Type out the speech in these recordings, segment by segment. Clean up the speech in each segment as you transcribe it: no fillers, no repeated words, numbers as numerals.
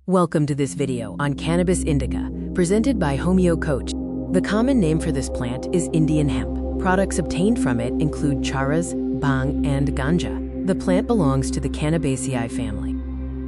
Welcome to this video on Cannabis Indica, presented by Homeo Coach. The common name for this plant is Indian hemp. Products obtained from it include charas, bhang, and ganja. The plant belongs to the Cannabaceae family.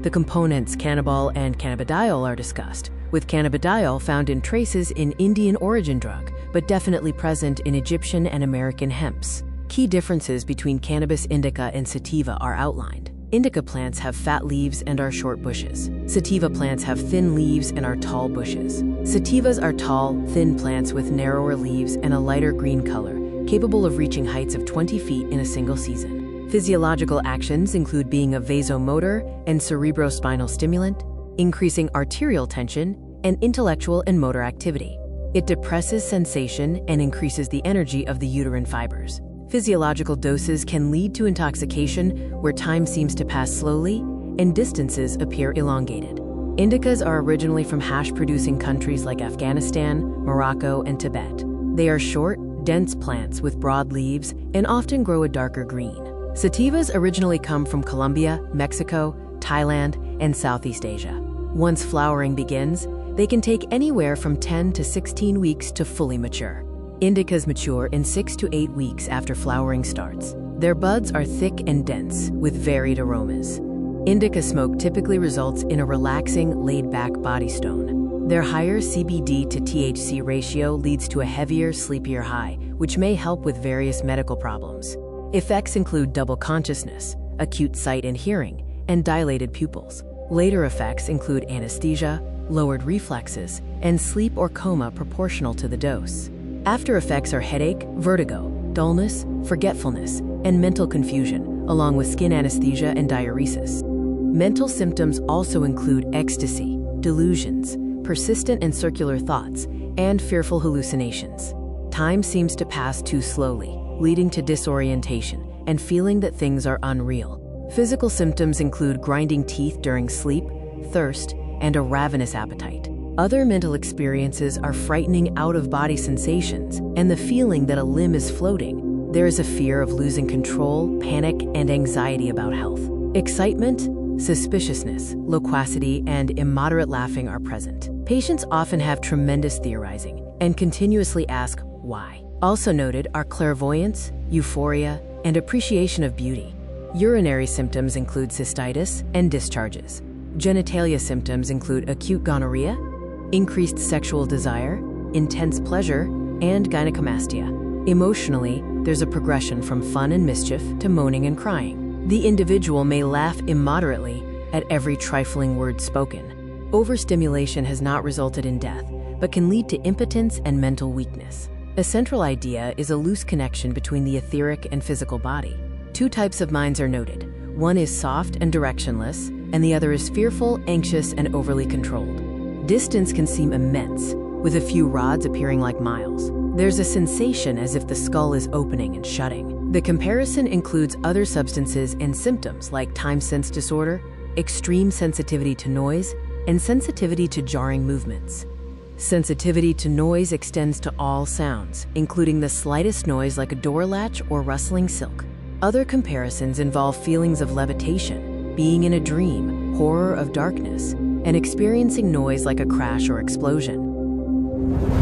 The components cannabis and cannabidiol are discussed, with cannabidiol found in traces in Indian origin drug, but definitely present in Egyptian and American hemps. Key differences between Cannabis indica and sativa are outlined. Indica plants have fat leaves and are short bushes. Sativa plants have thin leaves and are tall bushes. Sativas are tall, thin plants with narrower leaves and a lighter green color, capable of reaching heights of 20 feet in a single season. Physiological actions include being a vasomotor and cerebrospinal stimulant, increasing arterial tension, and intellectual and motor activity. It depresses sensation and increases the energy of the uterine fibers. Physiological doses can lead to intoxication, where time seems to pass slowly and distances appear elongated. Indicas are originally from hash-producing countries like Afghanistan, Morocco, and Tibet. They are short, dense plants with broad leaves and often grow a darker green. Sativas originally come from Colombia, Mexico, Thailand, and Southeast Asia. Once flowering begins, they can take anywhere from 10 to 16 weeks to fully mature. Indicas mature in 6 to 8 weeks after flowering starts. Their buds are thick and dense, with varied aromas. Indica smoke typically results in a relaxing, laid-back body stone. Their higher CBD to THC ratio leads to a heavier, sleepier high, which may help with various medical problems. Effects include double consciousness, acute sight and hearing, and dilated pupils. Later effects include anesthesia, lowered reflexes, and sleep or coma proportional to the dose. After effects are headache, vertigo, dullness, forgetfulness, and mental confusion, along with skin anesthesia and diuresis. Mental symptoms also include ecstasy, delusions, persistent and circular thoughts, and fearful hallucinations. Time seems to pass too slowly, leading to disorientation and feeling that things are unreal. Physical symptoms include grinding teeth during sleep, thirst, and a ravenous appetite. Other mental experiences are frightening out-of-body sensations and the feeling that a limb is floating. There is a fear of losing control, panic, and anxiety about health. Excitement, suspiciousness, loquacity, and immoderate laughing are present. Patients often have tremendous theorizing and continuously ask why. Also noted are clairvoyance, euphoria, and appreciation of beauty. Urinary symptoms include cystitis and discharges. Genitalia symptoms include acute gonorrhea, increased sexual desire, intense pleasure, and gynecomastia. Emotionally, there's a progression from fun and mischief to moaning and crying. The individual may laugh immoderately at every trifling word spoken. Overstimulation has not resulted in death, but can lead to impotence and mental weakness. A central idea is a loose connection between the etheric and physical body. Two types of minds are noted. One is soft and directionless, and the other is fearful, anxious, and overly controlled. Distance can seem immense, with a few rods appearing like miles. There's a sensation as if the skull is opening and shutting. The comparison includes other substances and symptoms like time sense disorder, extreme sensitivity to noise, and sensitivity to jarring movements. Sensitivity to noise extends to all sounds, including the slightest noise like a door latch or rustling silk. Other comparisons involve feelings of levitation, being in a dream, horror of darkness, and experiencing noise like a crash or explosion.